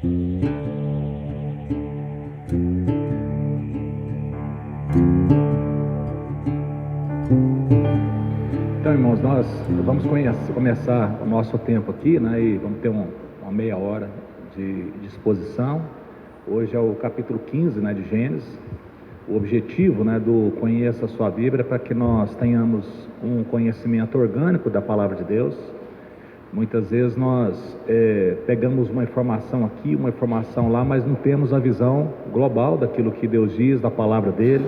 Então, irmãos, nós vamos começar o nosso tempo aqui, né? E vamos ter uma meia hora de exposição. Hoje é o capítulo 15, né, de Gênesis. O objetivo, né, do Conheça a Sua Bíblia é para que nós tenhamos um conhecimento orgânico da Palavra de Deus. Muitas vezes nós pegamos uma informação aqui, uma informação lá, mas não temos a visão global daquilo que Deus diz, da Palavra dele.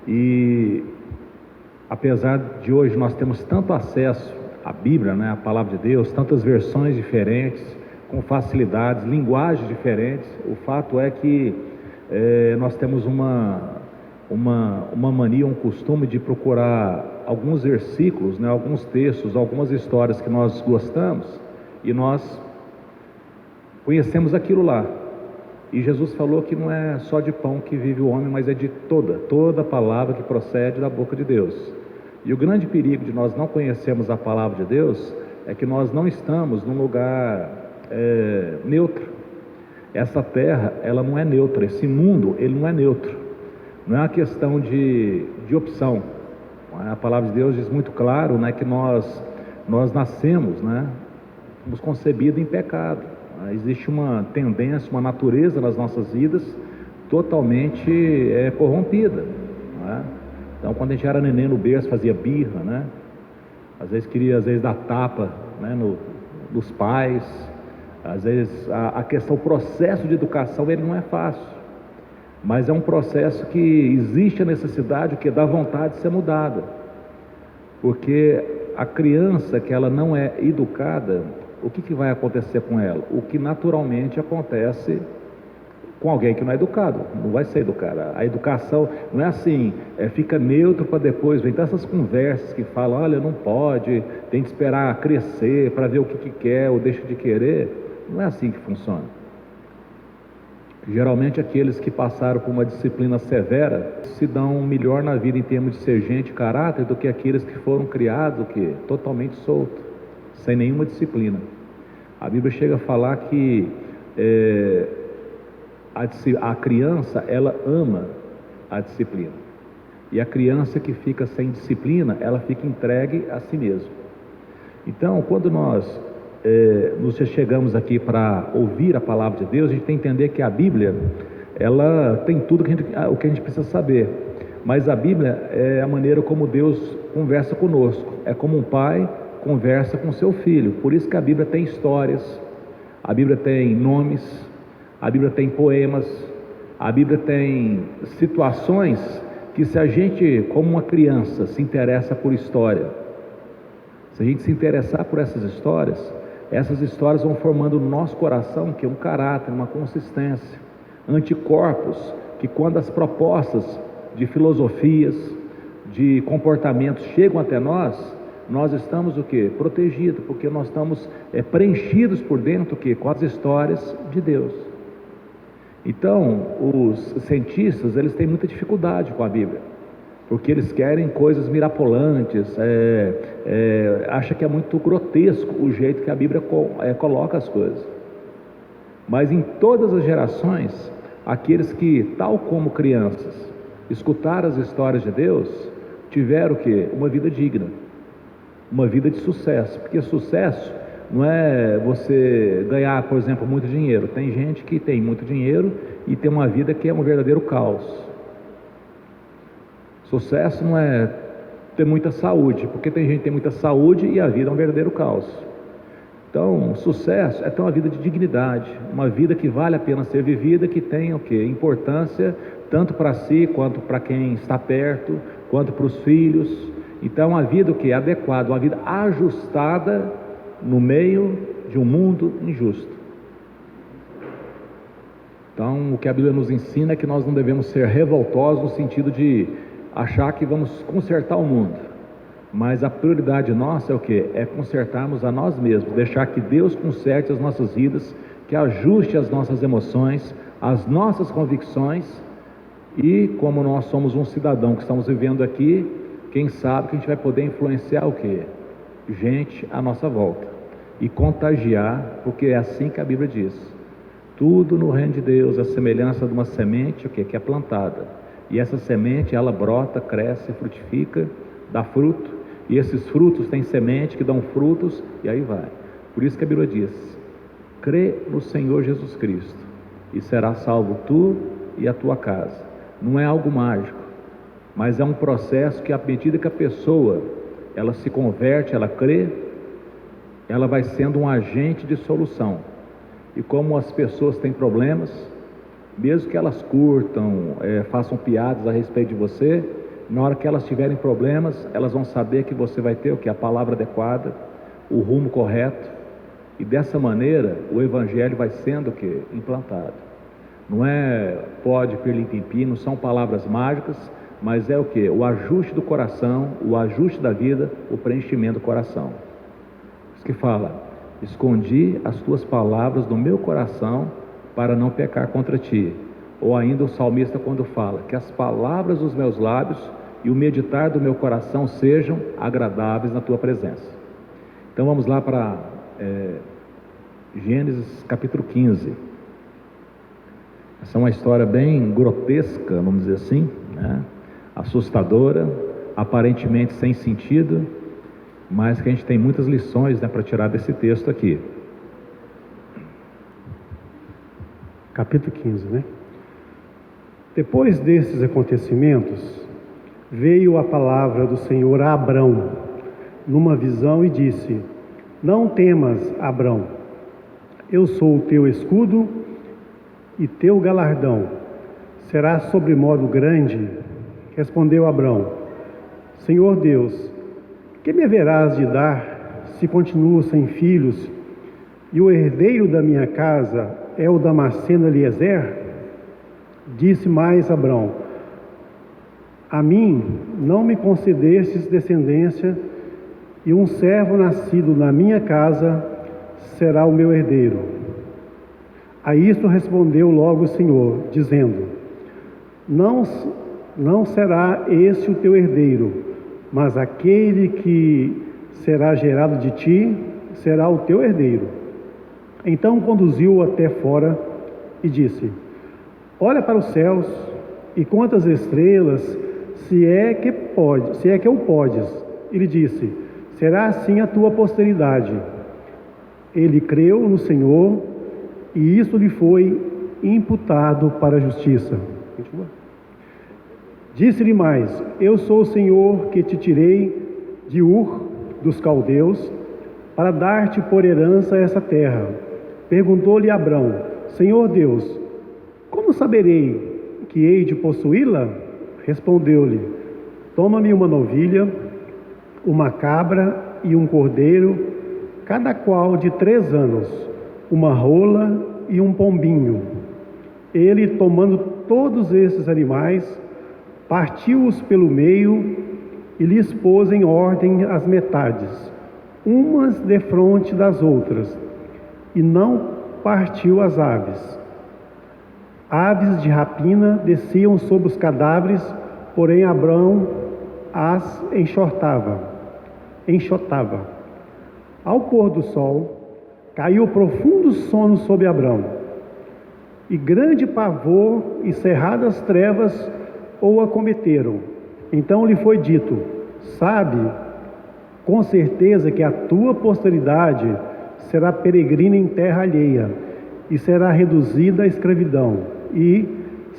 E apesar de hoje nós temos tanto acesso à Bíblia, né, à Palavra de Deus, tantas versões diferentes, com facilidades, linguagens diferentes, o fato é que nós temos uma mania, um costume de procurar alguns versículos, né, alguns textos, algumas histórias que nós gostamos, e nós conhecemos aquilo lá. E Jesus falou que não é só de pão que vive o homem, mas é de toda palavra que procede da boca de Deus. E o grande perigo de nós não conhecermos a palavra de Deus é que nós não estamos num lugar neutro. Essa terra, ela não é neutra, esse mundo, ele não é neutro. Não é uma questão de opção. A palavra de Deus diz muito claro, né, que nós nascemos, né, fomos concebidos em pecado. Existe uma tendência, uma natureza nas nossas vidas totalmente corrompida, né? Então, quando a gente era neném no berço, fazia birra, né? Às vezes queria, dar tapa, né, nos pais. Às vezes a questão, o processo de educação, ele não é fácil, mas é um processo que existe a necessidade, que dá vontade de ser mudada, porque a criança que ela não é educada, o que vai acontecer com ela? O que naturalmente acontece com alguém que não é educado, não vai ser educado. A educação não é assim, fica neutro para depois, vem essas conversas que falam, olha, não pode, tem que esperar crescer para ver o que quer ou deixa de querer. Não é assim que funciona. Geralmente aqueles que passaram por uma disciplina severa se dão melhor na vida em termos de ser gente e caráter do que aqueles que foram criados totalmente soltos, sem nenhuma disciplina. A Bíblia chega a falar que a criança, ela ama a disciplina, e a criança que fica sem disciplina, ela fica entregue a si mesma. Então, quando nós nos chegamos aqui para ouvir a palavra de Deus, a gente tem que entender que a Bíblia, ela tem tudo o que a gente precisa saber, mas a Bíblia é a maneira como Deus conversa conosco, é como um pai conversa com seu filho. Por isso que a Bíblia tem histórias, a Bíblia tem nomes, a Bíblia tem poemas, a Bíblia tem situações que, se a gente, como uma criança, se interessa por história, se a gente se interessar por essas histórias vão formando no nosso coração que é um caráter, uma consistência, anticorpos, que quando as propostas de filosofias, de comportamentos chegam até nós estamos o quê? Protegidos, porque nós estamos preenchidos por dentro com as histórias de Deus. Então, os cientistas, eles têm muita dificuldade com a Bíblia, porque eles querem coisas mirabolantes, acha que é muito grotesco o jeito que a Bíblia coloca as coisas. Mas em todas as gerações, aqueles que, tal como crianças, escutaram as histórias de Deus, tiveram o quê? Uma vida digna, uma vida de sucesso. Porque sucesso não é você ganhar, por exemplo, muito dinheiro. Tem gente que tem muito dinheiro e tem uma vida que é um verdadeiro caos. Sucesso não é ter muita saúde, porque tem gente que tem muita saúde e a vida é um verdadeiro caos. Então, sucesso é ter uma vida de dignidade, uma vida que vale a pena ser vivida, que tenha o quê? Importância, tanto para si, quanto para quem está perto, quanto para os filhos. Então, uma vida o quê? Adequada, uma vida ajustada no meio de um mundo injusto. Então, o que a Bíblia nos ensina é que nós não devemos ser revoltosos no sentido de achar que vamos consertar o mundo, mas a prioridade nossa é o quê? É consertarmos a nós mesmos, deixar que Deus conserte as nossas vidas, que ajuste as nossas emoções, as nossas convicções, e como nós somos um cidadão que estamos vivendo aqui, quem sabe que a gente vai poder influenciar o quê? Gente à nossa volta, e contagiar, porque é assim que a Bíblia diz. Tudo no reino de Deus é a semelhança de uma semente que é plantada. E essa semente, ela brota, cresce, frutifica, dá fruto. E esses frutos têm semente que dão frutos, e aí vai. Por isso que a Bíblia diz: crê no Senhor Jesus Cristo e será salvo tu e a tua casa. Não é algo mágico, mas é um processo que, à medida que a pessoa ela se converte, ela crê, ela vai sendo um agente de solução. E como as pessoas têm problemas, mesmo que elas curtam, façam piadas a respeito de você, na hora que elas tiverem problemas, elas vão saber que você vai ter o que? A palavra adequada, o rumo correto, e dessa maneira o Evangelho vai sendo o que? Implantado. Não é pode, pirlim-pim-pim, não são palavras mágicas, mas é o que? O ajuste do coração, o ajuste da vida, o preenchimento do coração. Isso que fala: escondi as tuas palavras no meu coração para não pecar contra ti. Ou ainda o salmista quando fala: que as palavras dos meus lábios e o meditar do meu coração sejam agradáveis na tua presença. Então vamos lá para Gênesis capítulo 15. Essa é uma história bem grotesca, vamos dizer assim, né? Assustadora, aparentemente sem sentido, mas que a gente tem muitas lições, né, para tirar desse texto aqui. Capítulo 15, né? Depois desses acontecimentos, veio a palavra do Senhor a Abrão, numa visão, e disse: não temas, Abrão, eu sou o teu escudo e teu galardão será sobremodo grande. Respondeu Abrão: Senhor Deus, que me haverás de dar se continuo sem filhos, e o herdeiro da minha casa é o Damasceno Eliezer? Disse mais Abrão: a mim não me concedestes descendência, e um servo nascido na minha casa será o meu herdeiro. A isto respondeu logo o Senhor, dizendo: não será esse o teu herdeiro, mas aquele que será gerado de ti será o teu herdeiro. Então conduziu-o até fora e disse: olha para os céus e conta as estrelas, se é que o podes. Ele disse: será assim a tua posteridade. Ele creu no Senhor, e isso lhe foi imputado para a justiça. Disse-lhe mais: eu sou o Senhor que te tirei de Ur dos caldeus para dar-te por herança essa terra. Perguntou-lhe Abrão: Senhor Deus, como saberei que hei de possuí-la? Respondeu-lhe: toma-me uma novilha, uma cabra e um cordeiro, cada qual de 3 anos, uma rola e um pombinho. Ele, tomando todos esses animais, partiu-os pelo meio e lhes pôs em ordem as metades, umas defronte das outras, e não partiu as aves. Aves de rapina desciam sobre os cadáveres, porém Abrão as enxotava. Ao pôr do sol, caiu profundo sono sobre Abrão, e grande pavor e cerradas trevas o acometeram. Então lhe foi dito: sabe com certeza que a tua posteridade será peregrina em terra alheia, e será reduzida à escravidão, e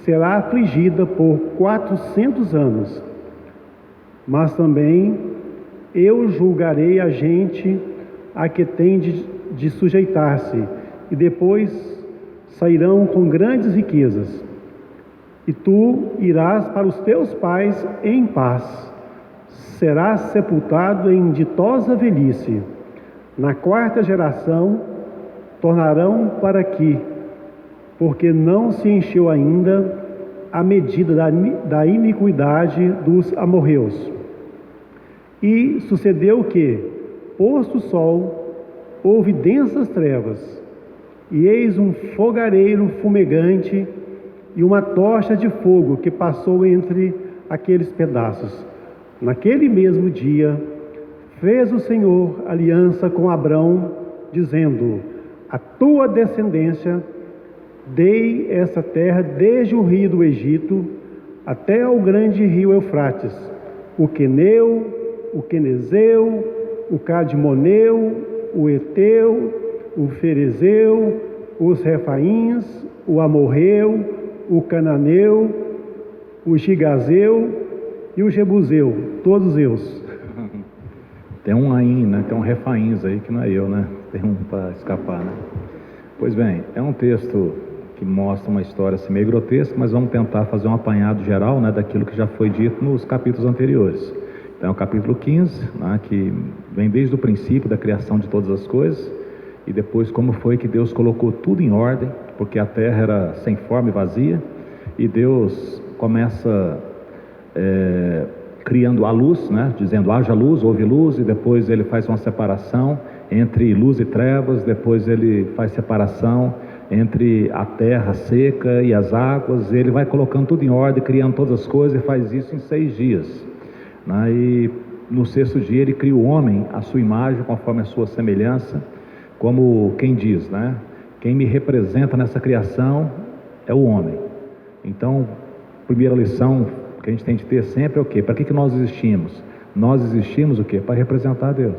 será afligida por 400 anos. Mas também eu julgarei a gente a que tem de sujeitar-se, e depois sairão com grandes riquezas. E tu irás para os teus pais em paz. Serás sepultado em ditosa velhice. Na 4ª geração tornarão para aqui, porque não se encheu ainda a medida da iniquidade dos amorreus. E sucedeu que, posto o sol, houve densas trevas, e eis um fogareiro fumegante e uma tocha de fogo que passou entre aqueles pedaços. Naquele mesmo dia, fez o Senhor aliança com Abrão, dizendo: a tua descendência Dei essa terra desde o rio do Egito até ao grande rio Eufrates, o Queneu, o Quenezeu, o Cadmoneu, o Eteu, o Ferezeu, os Refaíns, o Amorreu, o Cananeu, o Gigazeu e o Jebuseu, todos eus. Tem um Aim, né? Tem um Refaíns aí que não é eu, né? Tem um para escapar, né? Pois bem, é um texto que mostra uma história assim, meio grotesca, mas vamos tentar fazer um apanhado geral, né, daquilo que já foi dito nos capítulos anteriores. Então é o capítulo 15, né, que vem desde o princípio da criação de todas as coisas, e depois como foi que Deus colocou tudo em ordem, porque a terra era sem forma e vazia, e Deus começa criando a luz, né, dizendo haja luz, houve luz, e depois ele faz uma separação entre luz e trevas, depois ele faz separação entre a terra seca e as águas, ele vai colocando tudo em ordem, criando todas as coisas, e faz isso em 6 dias, né? E no 6º dia ele cria o homem à sua imagem, conforme a sua semelhança, como quem diz, né? Quem me representa nessa criação é o homem. Então, primeira lição que a gente tem de ter sempre é o quê? Para que nós existimos? Nós existimos o quê? Para representar Deus.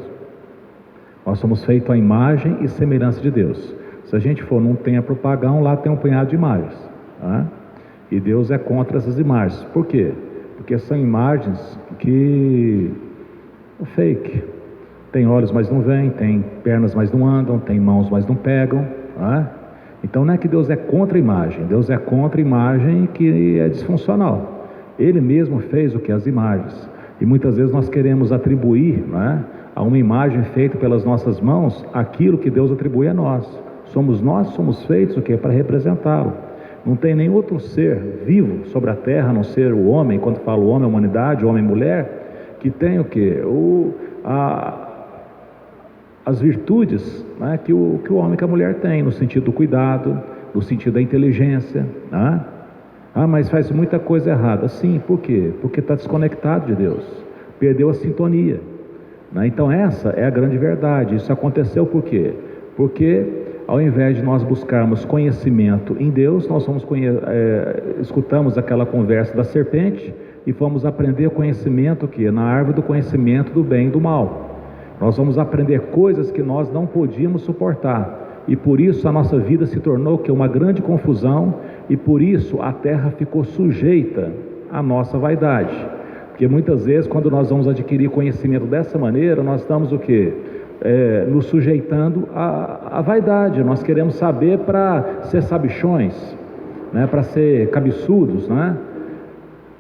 Nós somos feitos à imagem e semelhança de Deus. Se a gente for num templo pagão, lá tem um punhado de imagens, né? E Deus é contra essas imagens. Por quê? Porque são imagens que fake. Tem olhos, mas não veem, tem pernas, mas não andam, tem mãos, mas não pegam, né? Então não é que Deus é contra a imagem, Deus é contra a imagem que é disfuncional. Ele mesmo fez o que? As imagens. E muitas vezes nós queremos atribuir, né, a uma imagem feita pelas nossas mãos aquilo que Deus atribui a nós. Nós somos feitos o quê? Para representá-lo. Não tem nenhum outro ser vivo sobre a terra, a não ser o homem, quando falo homem, a humanidade, homem e mulher, que tem o quê? As virtudes, né, que o homem e que a mulher tem, no sentido do cuidado, no sentido da inteligência, né? Ah, mas faz muita coisa errada. Sim, por quê? Porque está desconectado de Deus, perdeu a sintonia, né? Então essa é a grande verdade. Isso aconteceu por quê? Porque ao invés de nós buscarmos conhecimento em Deus, nós escutamos aquela conversa da serpente e fomos aprender conhecimento que na árvore do conhecimento do bem e do mal. Nós vamos aprender coisas que nós não podíamos suportar, e por isso a nossa vida se tornou uma grande confusão, e por isso a terra ficou sujeita à nossa vaidade. Porque muitas vezes, quando nós vamos adquirir conhecimento dessa maneira, nós estamos o quê? Nos sujeitando à vaidade. Nós queremos saber para ser sabichões, né? Para ser cabeçudos, né?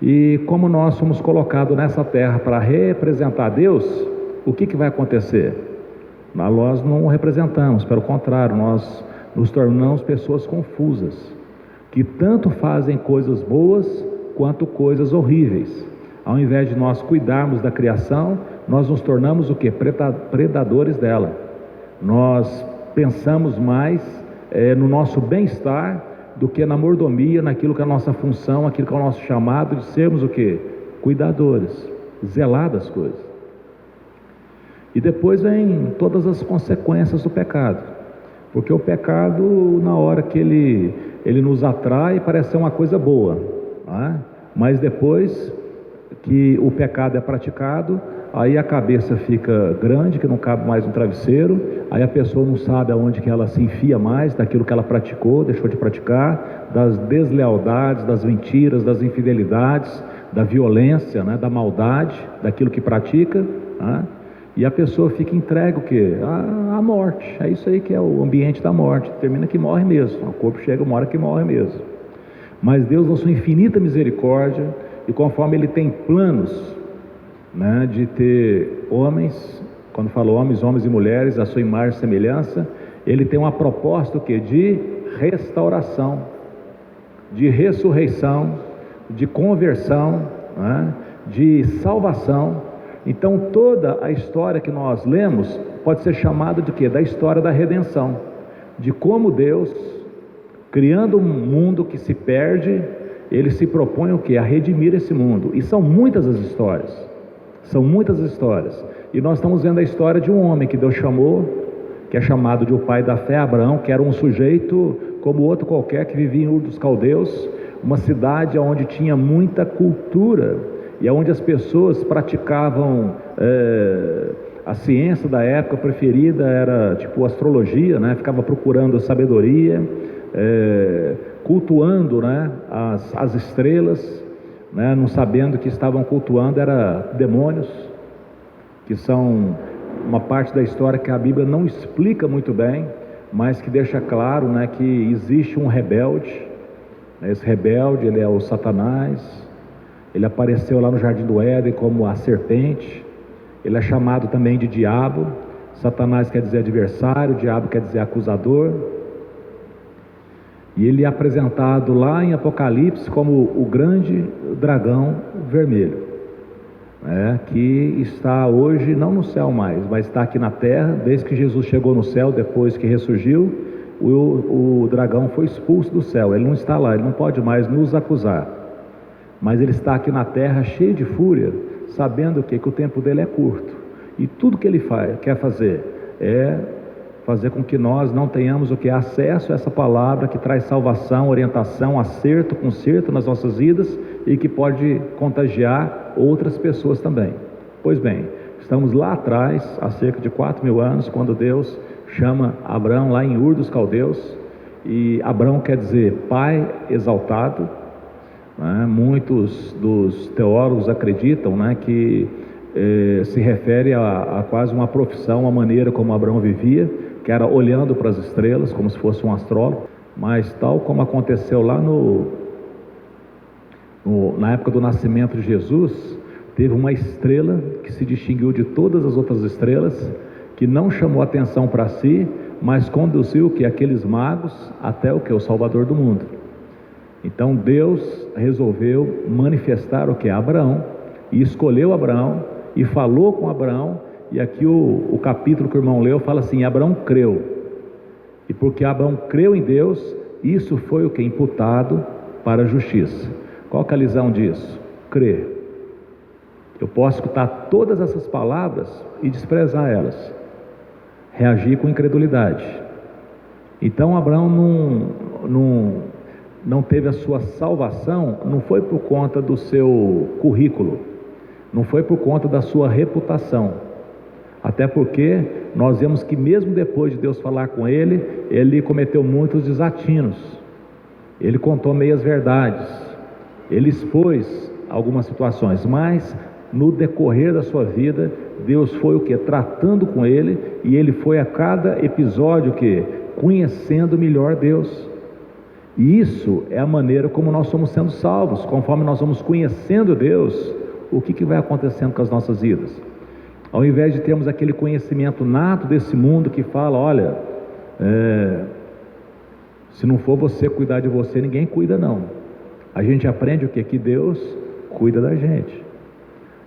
E como nós somos colocados nessa terra para representar Deus, o que vai acontecer? Nós não representamos, pelo contrário, nós nos tornamos pessoas confusas, que tanto fazem coisas boas quanto coisas horríveis. Ao invés de nós cuidarmos da criação, nós nos tornamos o quê? Predadores dela. Nós pensamos mais no nosso bem-estar do que na mordomia, naquilo que é a nossa função, aquilo que é o nosso chamado de sermos o quê? Cuidadores, zelar das coisas. E depois vem todas as consequências do pecado, porque o pecado, na hora que ele nos atrai, parece ser uma coisa boa, né? Mas depois que o pecado é praticado, aí a cabeça fica grande, que não cabe mais no travesseiro, aí a pessoa não sabe aonde que ela se enfia mais daquilo que ela praticou, deixou de praticar, das deslealdades, das mentiras, das infidelidades, da violência, né, da maldade, daquilo que pratica, né? E a pessoa fica entregue o quê? À morte. É isso aí que é o ambiente da morte. Termina que morre mesmo. O corpo chega uma hora que morre mesmo. Mas Deus, na sua infinita misericórdia, e conforme Ele tem planos, né, de ter homens, quando fala homens e mulheres, a sua imagem e semelhança, Ele tem uma proposta o quê? De restauração, de ressurreição, de conversão, né, de salvação. Então toda a história que nós lemos pode ser chamada de quê? Da história da redenção, de como Deus, criando um mundo que se perde, Ele se propõe o quê? A redimir esse mundo. E são muitas as histórias, e nós estamos vendo a história de um homem que Deus chamou, que é chamado de o pai da fé, Abraão, que era um sujeito como outro qualquer que vivia em Ur dos Caldeus, uma cidade onde tinha muita cultura e onde as pessoas praticavam a ciência da época preferida era tipo astrologia, né? Ficava procurando sabedoria, cultuando, né, as estrelas, né, não sabendo que estavam cultuando era demônios, que são uma parte da história que a Bíblia não explica muito bem, mas que deixa claro, né, que existe um rebelde. Esse rebelde, ele é o Satanás. Ele apareceu lá no Jardim do Éden como a serpente. Ele é chamado também de diabo. Satanás quer dizer adversário, diabo quer dizer acusador. E ele é apresentado lá em Apocalipse como o grande dragão vermelho, que está hoje não no céu mais, mas está aqui na terra. Desde que Jesus chegou no céu, depois que ressurgiu, o dragão foi expulso do céu. Ele não está lá, ele não pode mais nos acusar, mas ele está aqui na terra cheio de fúria, sabendo que o tempo dele é curto, e tudo que ele quer fazer é fazer com que nós não tenhamos acesso a essa palavra que traz salvação, orientação, acerto, conserto nas nossas vidas e que pode contagiar outras pessoas também. Pois bem, estamos lá atrás, há cerca de 4.000 anos, quando Deus chama Abrão lá em Ur dos Caldeus, e Abrão quer dizer pai exaltado, né? Muitos dos teólogos acreditam, né, que se refere a quase uma profissão, uma maneira como Abrão vivia, que era olhando para as estrelas, como se fosse um astrólogo. Mas tal como aconteceu lá na época do nascimento de Jesus, teve uma estrela que se distinguiu de todas as outras estrelas, que não chamou atenção para si, mas conduziu aqueles magos até o Salvador do mundo. Então Deus resolveu manifestar Abraão, e escolheu Abraão, e falou com Abraão. E aqui o capítulo que o irmão leu fala assim: Abraão creu, e porque Abraão creu em Deus, isso foi imputado para a justiça. Qual que é a lição disso? Crer. Eu posso escutar todas essas palavras e desprezar elas, reagir com incredulidade. Então Abraão não teve a sua salvação, não foi por conta do seu currículo, não foi por conta da sua reputação. Até porque nós vemos que mesmo depois de Deus falar com ele, ele cometeu muitos desatinos, ele contou meias verdades, ele expôs algumas situações, mas no decorrer da sua vida, Deus foi tratando com ele, e ele foi a cada episódio conhecendo melhor Deus. E isso é a maneira como nós somos sendo salvos. Conforme nós vamos conhecendo Deus, o que vai acontecendo com as nossas vidas? Ao invés de termos aquele conhecimento nato desse mundo que fala: olha, se não for você cuidar de você, ninguém cuida não. A gente aprende que Deus cuida da gente,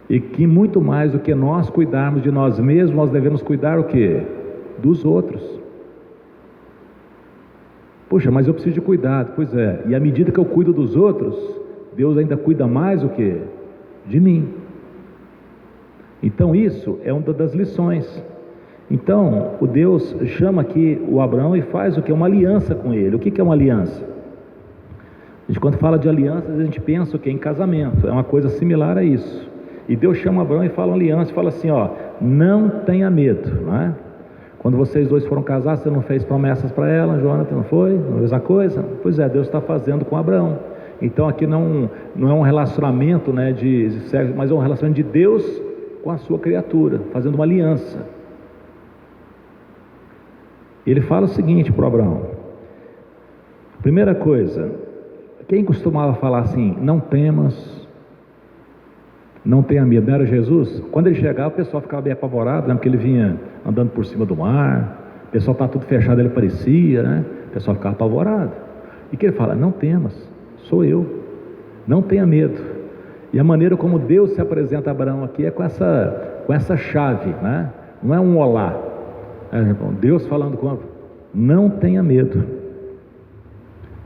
e que muito mais do que nós cuidarmos de nós mesmos, nós devemos cuidar dos outros. Puxa, mas eu preciso de cuidado. Pois é, e à medida que eu cuido dos outros, Deus ainda cuida mais de mim. Então isso é uma das lições. Então o Deus chama aqui o Abraão e faz uma aliança com ele. O que é uma aliança? A gente, quando fala de aliança, a gente pensa em casamento. É uma coisa similar a isso. E Deus chama Abraão e fala uma aliança, e fala assim: não tenha medo, não é? Quando vocês dois foram casar, você não fez promessas para ela, Jonathan, não foi? Não fez a coisa? Pois é, Deus está fazendo com Abraão. Então aqui não é um relacionamento, né, de sexo, mas é um relacionamento de Deus com a sua criatura, fazendo uma aliança. Ele fala o seguinte para Abraão: primeira coisa, quem costumava falar assim: não temas, não tenha medo, não era Jesus? Quando ele chegava, o pessoal ficava bem apavorado, né? Porque ele vinha andando por cima do mar, o pessoal estava tudo fechado, ele aparecia, né? O pessoal ficava apavorado. E que ele fala: não temas, sou eu, não tenha medo. E a maneira como Deus se apresenta a Abraão aqui é com essa chave, né? Não é um olá, Deus falando com Abraão: não tenha medo,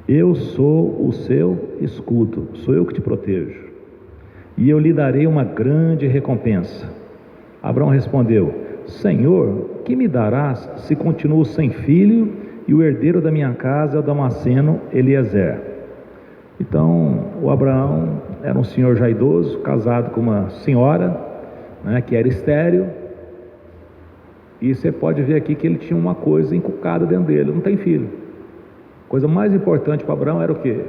eu sou o seu escudo, sou eu que te protejo, e eu lhe darei uma grande recompensa. Abraão respondeu: Senhor, que me darás se continuo sem filho e o herdeiro da minha casa é o Damasceno Eliezer. Então, o Abraão era um senhor já idoso, casado com uma senhora, né, que era estéril, e você pode ver aqui que ele tinha uma coisa encucada dentro dele: não tem filho. A coisa mais importante para Abraão era o quê?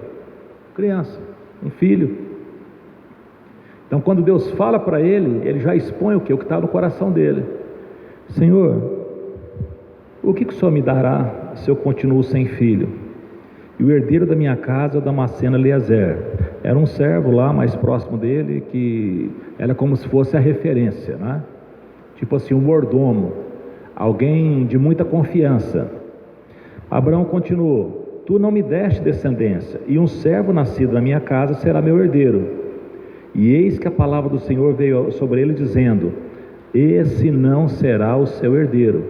Criança, um filho. Então, quando Deus fala para ele, ele já expõe o que? O que está no coração dele. Senhor, o que o Senhor me dará se eu continuo sem filho? E o herdeiro da minha casa é o Damasceno Eliezer. Era um servo lá mais próximo dele, que era como se fosse a referência, né? Tipo assim, um mordomo, alguém de muita confiança. Abraão continuou: tu não me deste descendência, e um servo nascido na minha casa será meu herdeiro. E eis que a palavra do Senhor veio sobre ele dizendo: esse não será o seu herdeiro,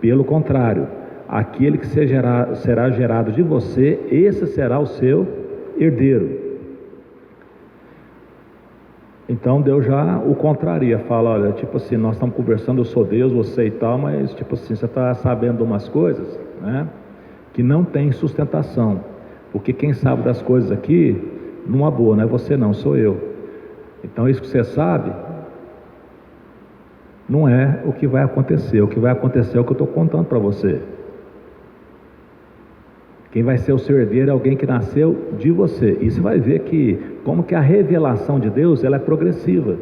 pelo contrário, aquele que será gerado de você, esse será o seu herdeiro. Então Deus já o contraria, fala: olha, tipo assim, nós estamos conversando, eu sou Deus, você e tal, mas tipo assim, você está sabendo de umas coisas, né, que não tem sustentação, porque quem sabe das coisas aqui, numa boa, não é você não, sou eu. Então isso que você sabe não é o que vai acontecer. O que vai acontecer é o que eu estou contando para você. Quem vai ser o seu herdeiro é alguém que nasceu de você. E você vai ver que como que a revelação de Deus, ela é progressiva.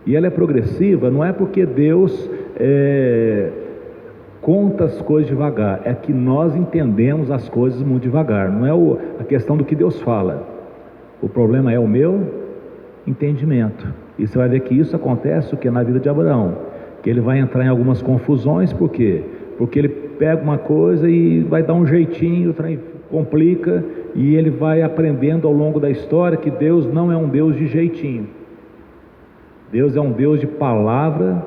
E ela é progressiva não é porque Deus conta as coisas devagar, é que nós entendemos as coisas muito devagar. Não é a questão do que Deus fala. O problema é o meu entendimento. E você vai ver que isso acontece o que na vida de Abraão, que ele vai entrar em algumas confusões. Por quê? Porque ele pega uma coisa e vai dar um jeitinho, complica, e ele vai aprendendo ao longo da história que Deus não é um Deus de jeitinho. Deus é um Deus de palavra,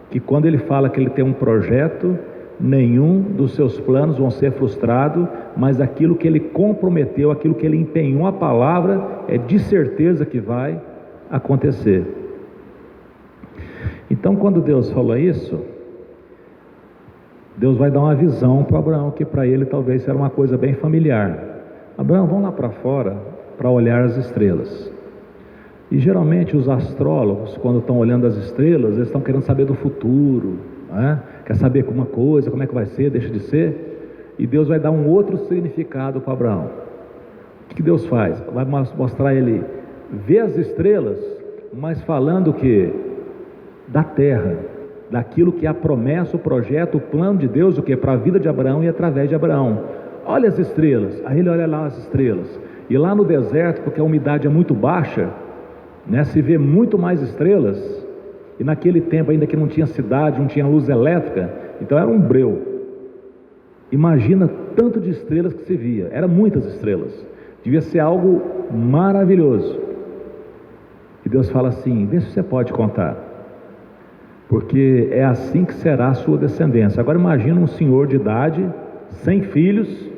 que quando ele fala que ele tem um projeto, nenhum dos seus planos vão ser frustrados, mas aquilo que ele comprometeu, aquilo que ele empenhou a palavra, é de certeza que vai acontecer. Então, quando Deus falou isso, Deus vai dar uma visão para Abraão, que para ele talvez era uma coisa bem familiar. Abraão, vamos lá para fora para olhar as estrelas. E geralmente os astrólogos, quando estão olhando as estrelas, eles estão querendo saber do futuro, né? Quer saber uma coisa, como é que vai ser, deixa de ser. E Deus vai dar um outro significado para Abraão. O que Deus faz? Vai mostrar ele ver as estrelas, mas falando o que? Da terra, daquilo que é a promessa, o projeto, o plano de Deus, o que? Para a vida de Abraão e através de Abraão. Olha as estrelas. Aí ele olha lá as estrelas. E lá no deserto, porque a umidade é muito baixa, né, se vê muito mais estrelas. E naquele tempo ainda que não tinha cidade, não tinha luz elétrica, então era um breu. Imagina tanto de estrelas que se via. Eram muitas estrelas. Devia ser algo maravilhoso. E Deus fala assim: vê se você pode contar, porque é assim que será a sua descendência. Agora imagina um senhor de idade, sem filhos,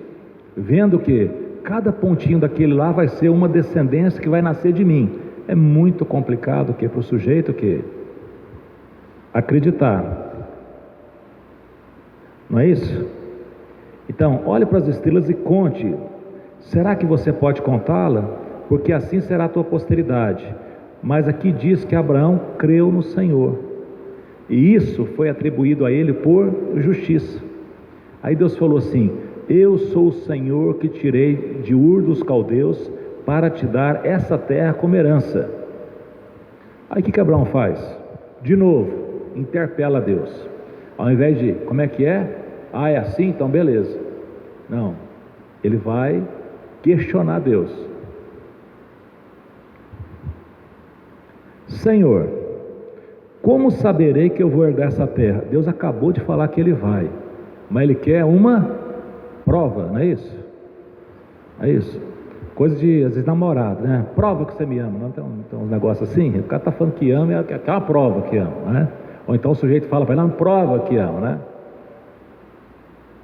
vendo que cada pontinho daquele lá vai ser uma descendência que vai nascer de mim. É muito complicado para o sujeito que acreditar, não é isso? Então olhe para as estrelas e conte. Será que você pode contá-la? Porque assim será a tua posteridade. Mas aqui diz que Abraão creu no Senhor, e isso foi atribuído a ele por justiça. Aí Deus falou assim: eu sou o Senhor que tirei de Ur dos Caldeus para te dar essa terra como herança. Aí o que Abraão faz? De novo, interpela a Deus. Ao invés de, como é que é? Ah, é assim? Então beleza. Não, ele vai questionar Deus. Senhor, como saberei que eu vou herdar essa terra? Deus acabou de falar que ele vai, mas ele quer uma prova, não é isso? É isso. Coisa de, às vezes, namorado, né? Prova que você me ama. Não tem um negócio assim? O cara está falando que ama, quer uma prova que ama, né? Ou então o sujeito fala para ele: não, prova que ama, né?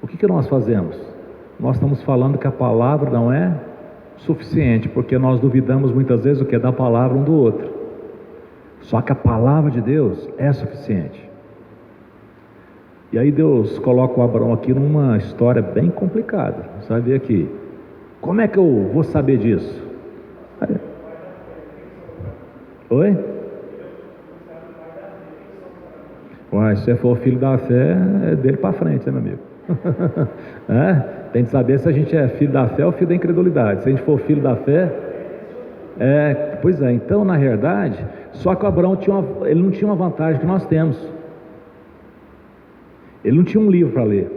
O que nós fazemos? Nós estamos falando que a palavra não é suficiente, porque nós duvidamos muitas vezes o que é da palavra um do outro. Só que a palavra de Deus é suficiente. E aí Deus coloca o Abraão aqui numa história bem complicada. Você vai ver aqui. Como é que eu vou saber disso? Oi? Uai, se você for filho da fé, é dele para frente, né, meu amigo? Tem que saber se a gente é filho da fé ou filho da incredulidade. Se a gente for filho da fé, pois é. Então, na realidade, só que o Abraão ele não tinha uma vantagem que nós temos. Ele não tinha um livro para ler.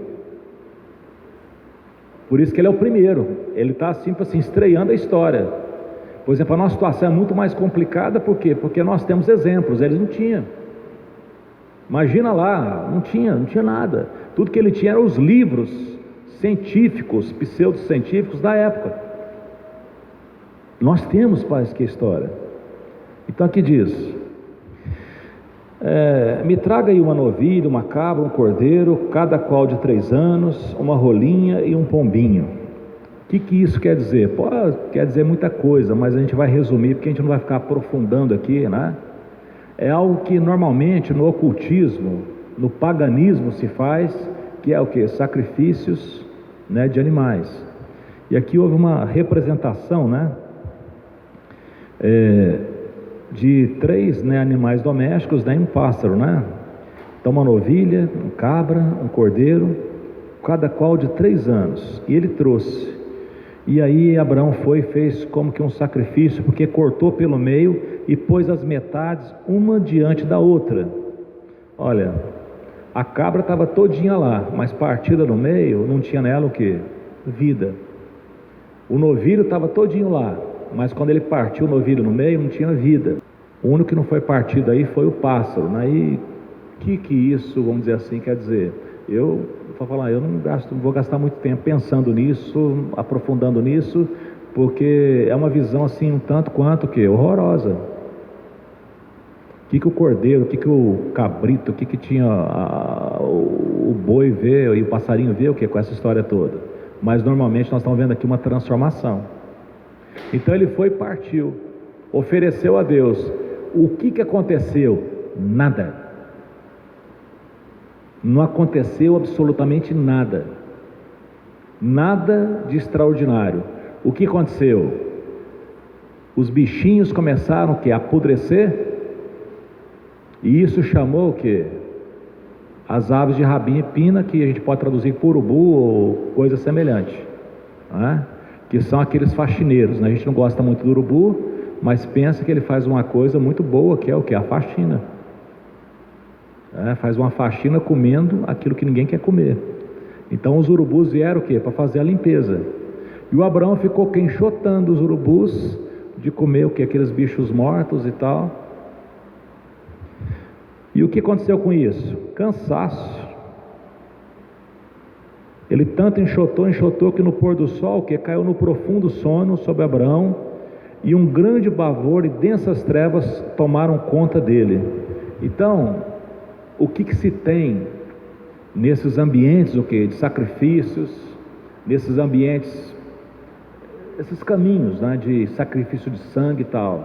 Por isso que ele é o primeiro. Ele está assim, estreando a história. Por exemplo, a nossa situação é muito mais complicada, por quê? Porque nós temos exemplos, eles não tinham. Imagina lá, não tinha nada. Tudo que ele tinha eram os livros científicos, pseudocientíficos da época. Nós temos, pais, que história. Então aqui diz: me traga aí uma novilha, uma cabra, um cordeiro, cada qual de 3 anos, uma rolinha e um pombinho. O que isso quer dizer? Quer dizer muita coisa, mas a gente vai resumir, porque a gente não vai ficar aprofundando aqui, né? É algo que normalmente no ocultismo, no paganismo se faz, que é o que? Sacrifícios, né, de animais. E aqui houve uma representação, né, de 3, né, animais domésticos, né, e um pássaro, né? Então uma novilha, um cabra, um cordeiro, cada qual de 3 anos. E ele trouxe. E aí Abraão foi e fez como que um sacrifício, porque cortou pelo meio e pôs as metades uma diante da outra. Olha, a cabra estava todinha lá, mas partida no meio, não tinha nela o que? Vida. O novilho estava todinho lá, mas quando ele partiu o novilho no meio, não tinha vida. O único que não foi partido aí foi o pássaro. Aí, o que isso, vamos dizer assim, quer dizer? Eu não vou gastar muito tempo pensando nisso, aprofundando nisso, porque é uma visão assim um tanto quanto que horrorosa. O que o cordeiro, o que o cabrito, o que tinha o boi vê e o passarinho vê o que com essa história toda? Mas normalmente nós estamos vendo aqui uma transformação. Então ele foi e partiu, ofereceu a Deus. O que aconteceu? Nada. Não aconteceu absolutamente nada. Nada de extraordinário. O que aconteceu? Os bichinhos começaram o quê? A apodrecer. E isso chamou o quê? As aves de rabinho e pina, que a gente pode traduzir por urubu ou coisa semelhante, né? Que são aqueles faxineiros, né? A gente não gosta muito do urubu, mas pensa que ele faz uma coisa muito boa, que é o quê? A faxina. Faz uma faxina comendo aquilo que ninguém quer comer. Então os urubus vieram o quê? Para fazer a limpeza. E o Abraão ficou enxotando os urubus de comer o quê? Aqueles bichos mortos e tal. E o que aconteceu com isso? Cansaço. Ele tanto enxotou que no pôr do sol, que caiu no profundo sono sobre Abraão, e um grande pavor e densas trevas tomaram conta dele. Então, o que se tem nesses ambientes de sacrifícios, nesses ambientes, esses caminhos, né, de sacrifício de sangue e tal?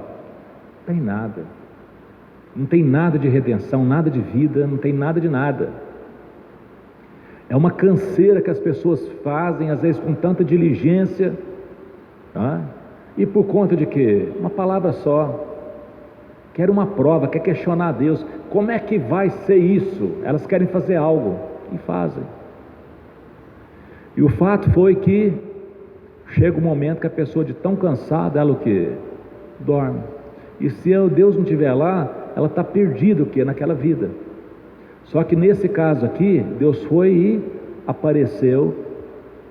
Não tem nada. Não tem nada de redenção, nada de vida, não tem nada de nada. É uma canseira que as pessoas fazem, às vezes com tanta diligência, tá? E por conta de quê? Uma palavra só. Quer uma prova, quer questionar a Deus. Como é que vai ser isso? Elas querem fazer algo e fazem. E o fato foi que chega um momento que a pessoa, de tão cansada, ela o quê? Dorme. E se Deus não estiver lá, ela está perdida o quê? Naquela vida. Só que nesse caso aqui, Deus foi e apareceu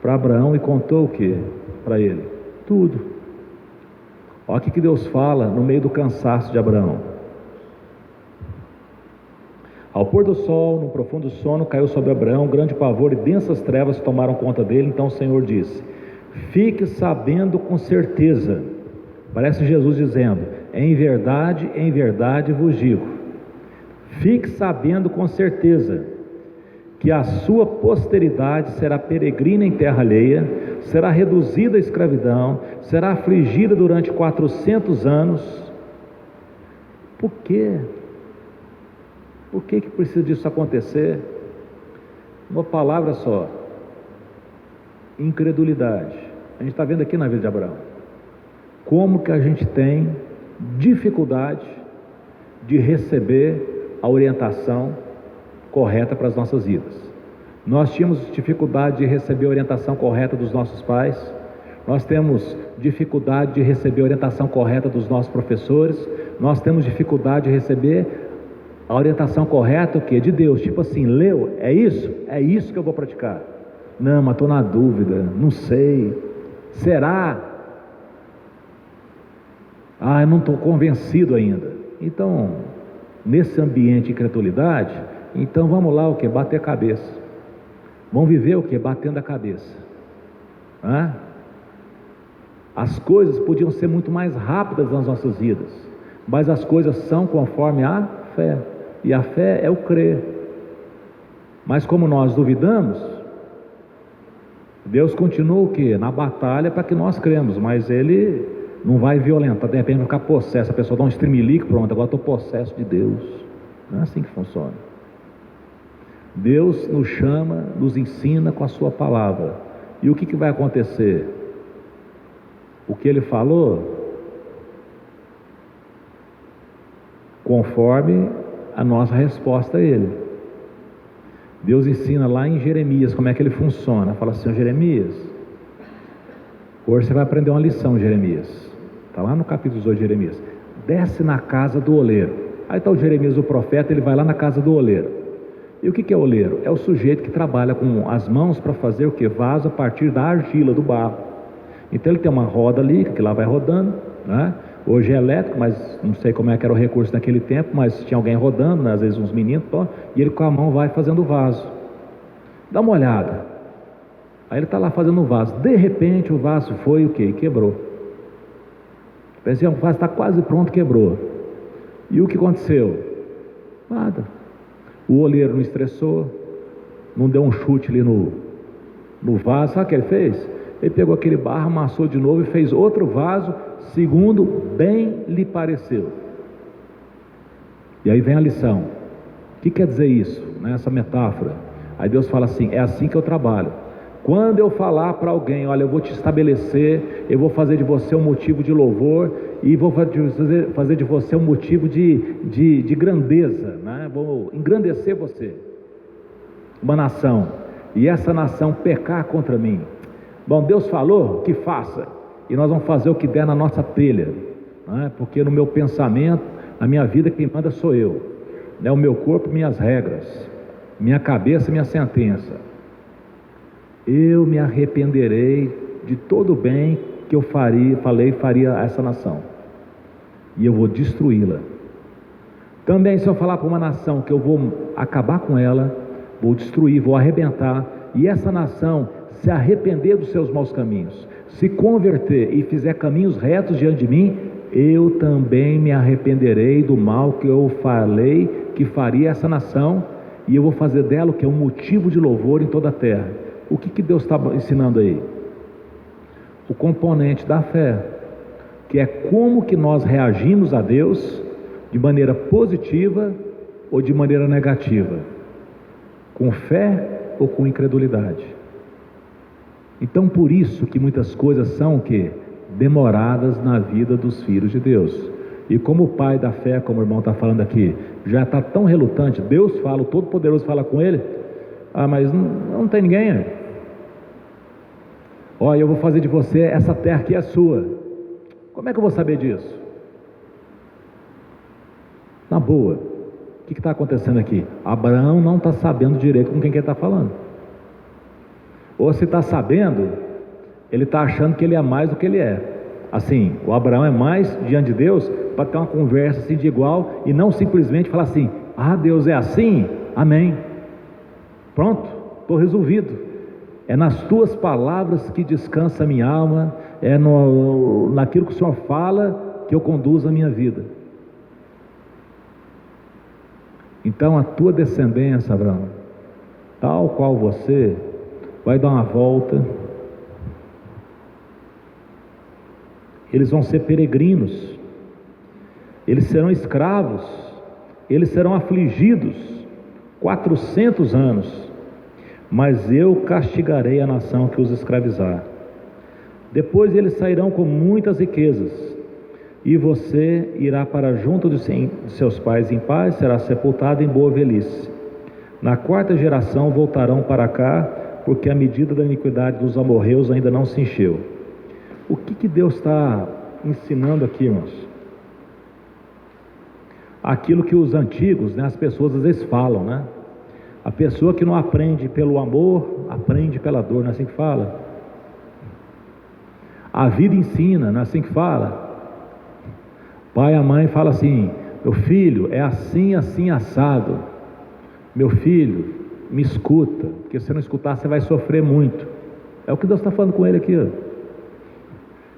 para Abraão e contou o quê para ele? Tudo. Olha o que Deus fala no meio do cansaço de Abraão. Ao pôr do sol, num profundo sono, caiu sobre Abraão grande pavor e densas trevas tomaram conta dele. Então o Senhor disse: fique sabendo com certeza. Parece Jesus dizendo: em verdade vos digo. Fique sabendo com certeza que a sua posteridade será peregrina em terra alheia, será reduzida à escravidão, será afligida durante 400 anos. Por quê? Por que precisa disso acontecer? Uma palavra só: incredulidade. A gente está vendo aqui na vida de Abraão como que a gente tem dificuldade de receber a orientação correta para as nossas vidas. Nós tínhamos dificuldade de receber a orientação correta dos nossos pais, nós temos dificuldade de receber a orientação correta dos nossos professores, nós temos dificuldade de receber a orientação correta, o quê? De Deus. Tipo assim, leu, é isso que eu vou praticar. Não, mas estou na dúvida, não sei, será? Eu não estou convencido ainda. Então, nesse ambiente de incredulidade, então vamos lá, o quê? Bater a cabeça. Vamos viver o quê? Batendo a cabeça. As coisas podiam ser muito mais rápidas nas nossas vidas, mas as coisas são conforme a fé, e a fé é o crer. Mas como nós duvidamos, Deus continua o quê? Na batalha para que nós cremos, mas Ele não vai violentar, de repente vai ficar possesso, a pessoa dá um estremelique, pronto, agora estou possesso de Deus. Não é assim que funciona. Deus nos chama, nos ensina com a sua palavra. E o que vai acontecer? O que Ele falou, conforme a nossa resposta a Ele. Deus ensina lá em Jeremias como é que Ele funciona. Fala assim: Jeremias, hoje você vai aprender uma lição, Jeremias. Está lá no capítulo 18 de Jeremias. Desce na casa do oleiro. Aí está o Jeremias, o profeta, ele vai lá na casa do oleiro. E o que é oleiro? É o sujeito que trabalha com as mãos para fazer o que? Vaso a partir da argila, do barro. Então ele tem uma roda ali, que lá vai rodando, né? Hoje é elétrico, mas não sei como é que era o recurso naquele tempo, mas tinha alguém rodando, né? Às vezes uns meninos, e ele com a mão vai fazendo o vaso. Dá uma olhada. Aí ele está lá fazendo o vaso. De repente o vaso foi o quê? Quebrou. O vaso está quase pronto, quebrou. E o que aconteceu? Nada. O oleiro não estressou, não deu um chute ali no vaso. Sabe o que ele fez? Ele pegou aquele barro, amassou de novo e fez outro vaso, segundo bem lhe pareceu. E aí vem a lição. O que quer dizer isso, né? Essa metáfora? Aí Deus fala assim: é assim que eu trabalho. Quando eu falar para alguém, olha, eu vou te estabelecer, eu vou fazer de você um motivo de louvor, e vou fazer de você um motivo de grandeza, né? Vou engrandecer você, uma nação, e essa nação pecar contra mim. Bom, Deus falou que faça, e nós vamos fazer o que der na nossa telha, né? Porque no meu pensamento, na minha vida, quem manda sou eu, né? O meu corpo, minhas regras, minha cabeça, minha sentença. Eu me arrependerei de todo o bem que eu faria a essa nação, e eu vou destruí-la. Também, se eu falar para uma nação que eu vou acabar com ela, vou destruir, vou arrebentar, e essa nação se arrepender dos seus maus caminhos, se converter e fizer caminhos retos diante de mim, eu também me arrependerei do mal que eu falei que faria essa nação, e eu vou fazer dela o que é um motivo de louvor em toda a terra. O que Deus está ensinando aí? O componente da fé, que é como que nós reagimos a Deus de maneira positiva ou de maneira negativa, com fé ou com incredulidade. Então, por isso que muitas coisas são o quê? Demoradas na vida dos filhos de Deus. E como o pai da fé, como o irmão está falando aqui, já está tão relutante, Deus fala, o Todo-Poderoso fala com ele, mas não tem ninguém. Olha, eu vou fazer de você, essa terra aqui é sua. Como é que eu vou saber disso? Na boa, o que está acontecendo aqui? Abraão não está sabendo direito com quem que ele está falando. Ou se está sabendo, ele está achando que ele é mais do que ele é. Assim, o Abraão é mais diante de Deus para ter uma conversa assim de igual, e não simplesmente falar assim: Deus é assim, amém, pronto, estou resolvido. É nas tuas palavras que descansa a minha alma, é naquilo que o Senhor fala que eu conduzo a minha vida. Então a tua descendência, Abraão, tal qual você, vai dar uma volta, eles vão ser peregrinos, eles serão escravos, eles serão afligidos 400 anos, mas eu castigarei a nação que os escravizar. Depois eles sairão com muitas riquezas, e você irá para junto de seus pais em paz, será sepultado em boa velhice. Na quarta geração voltarão para cá, porque a medida da iniquidade dos amorreus ainda não se encheu. O que Deus está ensinando aqui, irmãos? Aquilo que os antigos, as pessoas às vezes falam, A pessoa que não aprende pelo amor, aprende pela dor, não é assim que fala? A vida ensina, não é assim que fala? Pai e a mãe falam assim: meu filho, é assim, assim, assado. Meu filho, me escuta, porque se você não escutar, você vai sofrer muito. É o que Deus está falando com ele aqui,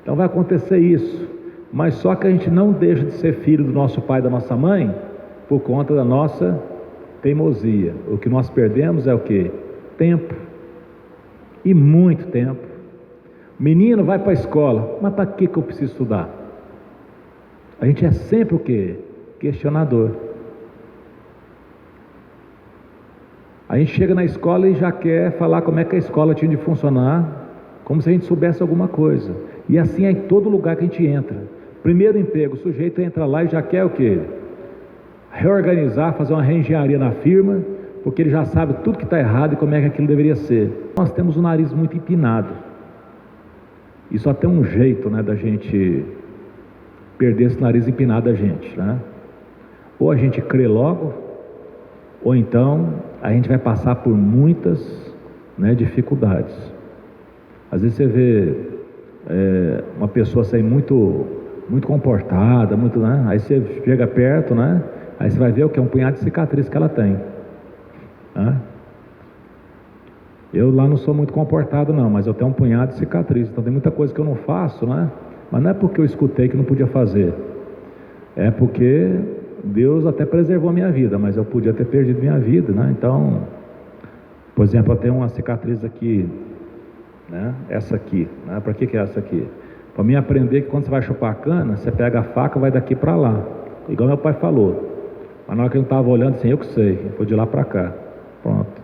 Então vai acontecer isso, mas só que a gente não deixa de ser filho do nosso pai e da nossa mãe por conta da nossa teimosia. O que nós perdemos é o quê? Tempo, e muito tempo. Menino vai para a escola, mas para que eu preciso estudar? A gente é sempre o quê? Questionador. A gente chega na escola e já quer falar como é que a escola tinha de funcionar, como se a gente soubesse alguma coisa. E assim é em todo lugar que a gente entra. Primeiro emprego, o sujeito entra lá e já quer o quê? Reorganizar, fazer uma reengenharia na firma, porque ele já sabe tudo que está errado e como é que aquilo deveria ser. Nós temos o nariz muito empinado, e só tem um jeito, da gente perder esse nariz empinado da gente, Ou a gente crê logo, ou então a gente vai passar por muitas dificuldades. Às vezes você vê uma pessoa sair muito comportada, aí você chega perto, aí você vai ver o que é um punhado de cicatriz que ela tem. Eu lá não sou muito comportado não, mas eu tenho um punhado de cicatriz, então tem muita coisa que eu não faço, mas não é porque eu escutei que não podia fazer, é porque Deus até preservou a minha vida, mas eu podia ter perdido minha vida, Então, por exemplo, eu tenho uma cicatriz aqui, essa aqui, Para que é essa aqui? Para mim aprender que quando você vai chupar a cana, você pega a faca e vai daqui para lá, igual meu pai falou, mas na hora que eu não estava olhando assim, eu que sei, foi de lá para cá, pronto.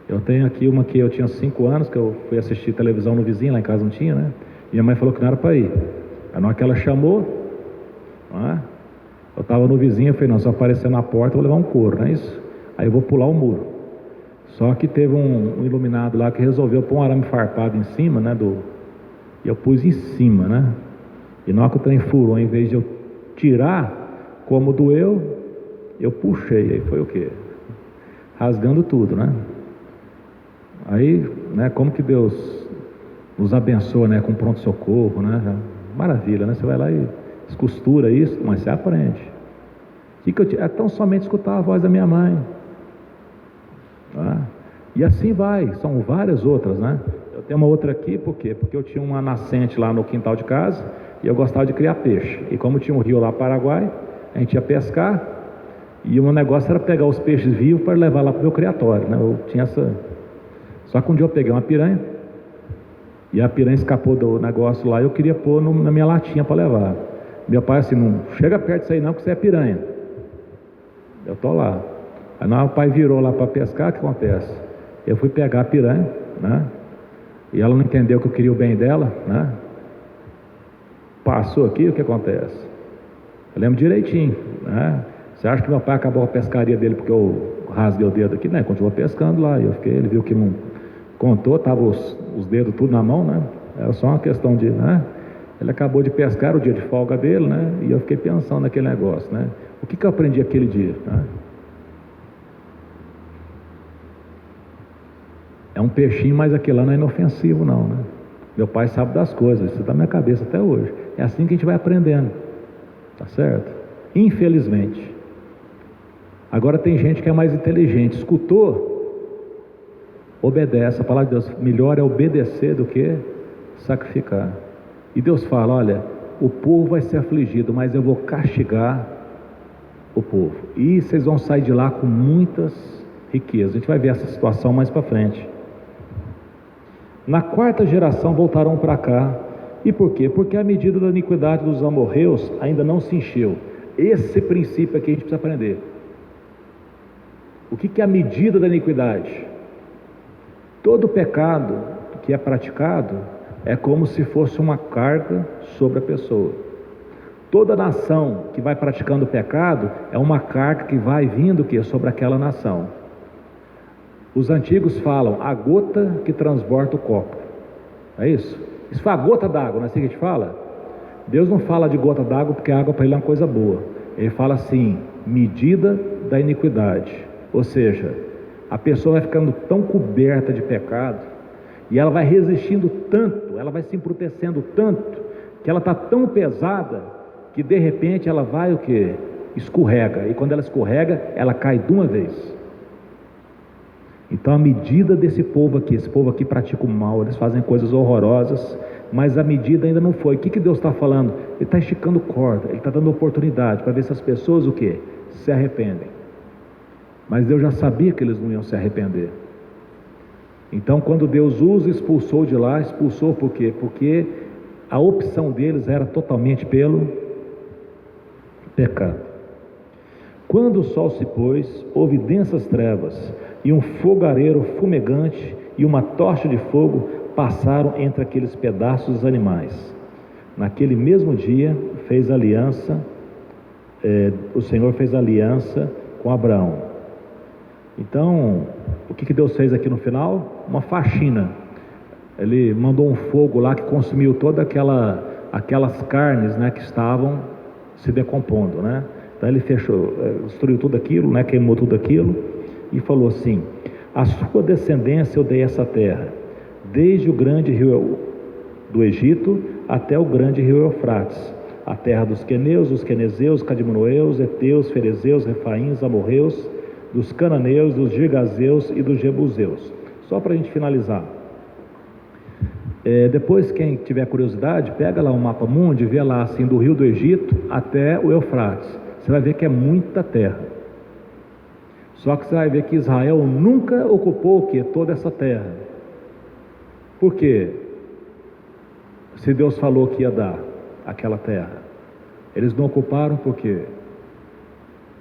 Eu tenho aqui uma que eu tinha 5 anos, que eu fui assistir televisão no vizinho, lá em casa não tinha, E minha mãe falou que não era para ir. Aí na hora que ela chamou, eu estava no vizinho, eu falei, não, se eu aparecer na porta eu vou levar um couro, não é isso? Aí eu vou pular o muro. Só que teve um iluminado lá que resolveu pôr um arame farpado em cima, e eu pus em cima, E na hora que o trem furou, em vez de eu tirar, como doeu, eu puxei, aí foi o quê? Rasgando tudo, Aí, como que Deus nos abençoa, com pronto-socorro, Maravilha, Você vai lá e costura isso, mas você aprende. É tão somente escutar a voz da minha mãe, E assim vai, são várias outras, Eu tenho uma outra aqui, por quê? Porque eu tinha uma nascente lá no quintal de casa, e eu gostava de criar peixe, e como tinha um rio lá no Paraguai, a gente ia pescar, e o negócio era pegar os peixes vivos para levar lá para o meu criatório, Eu tinha essa... Só que um dia eu peguei uma piranha, e a piranha escapou do negócio lá, e eu queria pôr na minha latinha para levar. Meu pai assim, não chega perto disso aí não, que você é piranha. Eu tô lá. Aí o pai virou lá para pescar, o que acontece? Eu fui pegar a piranha, E ela não entendeu que eu queria o bem dela, Passou aqui, o que acontece? Eu lembro direitinho, Você acha que meu pai acabou a pescaria dele porque eu rasguei o dedo aqui? Não, ele continuou pescando lá. Ele viu que não contou, estava os dedos tudo na mão, Era só uma questão de, Ele acabou de pescar o dia de folga dele, E eu fiquei pensando naquele negócio, O que eu aprendi aquele dia, É um peixinho, mas aquele lá não é inofensivo não, Meu pai sabe das coisas, isso está na minha cabeça até hoje. É assim que a gente vai aprendendo, tá certo? Infelizmente. Agora tem gente que é mais inteligente, escutou, obedece. A palavra de Deus, melhor é obedecer do que sacrificar. E Deus fala, olha, o povo vai ser afligido, mas eu vou castigar o povo, e vocês vão sair de lá com muitas riquezas. A gente vai ver essa situação mais para frente. Na quarta geração voltarão para cá. E por quê? Porque a medida da iniquidade dos amorreus ainda não se encheu. Esse princípio aqui a gente precisa aprender. O que é a medida da iniquidade? Todo pecado que é praticado é como se fosse uma carga sobre a pessoa. Toda nação que vai praticando o pecado é uma carga que vai vindo sobre aquela nação. Os antigos falam a gota que transborda o copo. É isso? Isso foi a gota d'água, não é assim que a gente fala? Deus não fala de gota d'água porque a água para ele é uma coisa boa. Ele fala assim, medida da iniquidade. Ou seja, a pessoa vai ficando tão coberta de pecado e ela vai resistindo tanto, ela vai se embrutecendo tanto, que ela está tão pesada que de repente ela vai o quê? Escorrega. E quando ela escorrega, ela cai de uma vez. Então a medida desse povo aqui pratica o mal, eles fazem coisas horrorosas, mas a medida ainda não foi. O que Deus está falando? Ele está esticando corda, Ele está dando oportunidade para ver se as pessoas o quê? Se arrependem. Mas Deus já sabia que eles não iam se arrepender. Então quando Deus os expulsou de lá, expulsou por quê? Porque a opção deles era totalmente pelo pecado. Quando o sol se pôs, houve densas trevas, e um fogareiro fumegante e uma tocha de fogo passaram entre aqueles pedaços dos animais. Naquele mesmo dia o Senhor fez aliança com Abraão. Então, o que Deus fez aqui no final? Uma faxina. Ele mandou um fogo lá que consumiu toda aquelas carnes, né, que estavam se decompondo, né? Então ele destruiu tudo aquilo, né, queimou tudo aquilo e falou assim: a sua descendência eu dei essa terra, desde o grande rio do Egito até o grande rio Eufrates, a terra dos queneus, dos quenezeus, cadimoneus, heteus, ferezeus, refaíns, amorreus, dos cananeus, dos girgazeus e dos jebuseus. Só para a gente finalizar. Depois, quem tiver curiosidade, pega lá o mapa mundi e vê lá assim, do rio do Egito até o Eufrates. Você vai ver que é muita terra. Só que você vai ver que Israel nunca ocupou o quê? Toda essa terra. Por quê? Se Deus falou que ia dar aquela terra, eles não ocuparam por quê?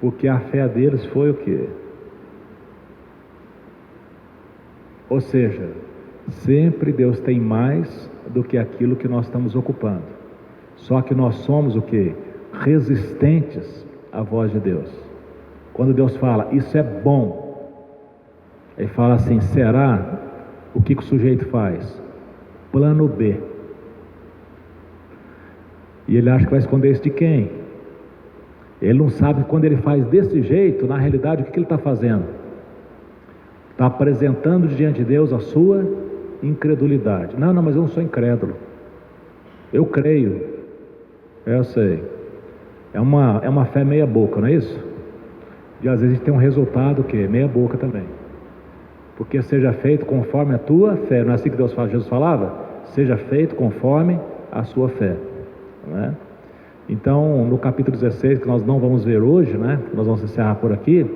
Porque a fé deles foi o quê? Ou seja, sempre Deus tem mais do que aquilo que nós estamos ocupando. Só que nós somos o quê? Resistentes à voz de Deus. Quando Deus fala, isso é bom, Ele fala assim, será? O que o sujeito faz? Plano B. E ele acha que vai esconder isso de quem? Ele não sabe que quando ele faz desse jeito, na realidade, o que ele está fazendo? Está apresentando diante de Deus a sua incredulidade. Não, mas eu não sou incrédulo. Eu creio. Eu sei. É uma fé meia boca, não é isso? E às vezes a gente tem um resultado que meia boca também. Porque seja feito conforme a tua fé. Não é assim que Jesus falava? Seja feito conforme a sua fé. Não é? Então, no capítulo 16, que nós não vamos ver hoje, né? Nós vamos encerrar por aqui,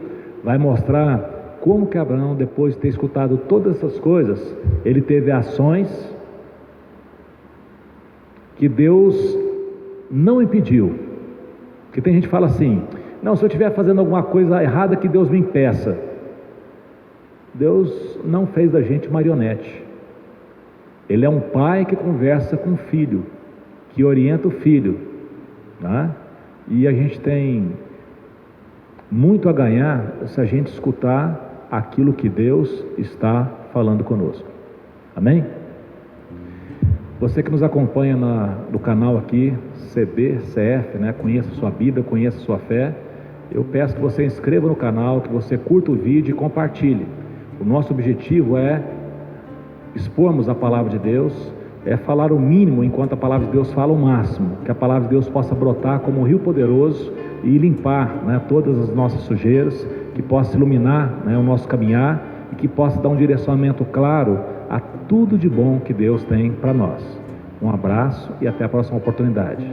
vai mostrar como que Abraão, depois de ter escutado todas essas coisas, ele teve ações que Deus não impediu. Porque tem gente que fala assim, não, se eu estiver fazendo alguma coisa errada, que Deus me impeça. Deus não fez da gente marionete. Ele é um pai que conversa com o filho, que orienta o filho, né? E a gente tem muito a ganhar se a gente escutar aquilo que Deus está falando conosco. Amém? Você que nos acompanha no canal aqui, CBCF, né? Conheça sua Bíblia, conheça sua fé. Eu peço que você inscreva no canal, que você curta o vídeo e compartilhe. O nosso objetivo é expormos a palavra de Deus, é falar o mínimo enquanto a palavra de Deus fala o máximo, que a palavra de Deus possa brotar como um rio poderoso e limpar, né, todas as nossas sujeiras, que possa iluminar, né, o nosso caminhar e que possa dar um direcionamento claro a tudo de bom que Deus tem para nós. Um abraço e até a próxima oportunidade.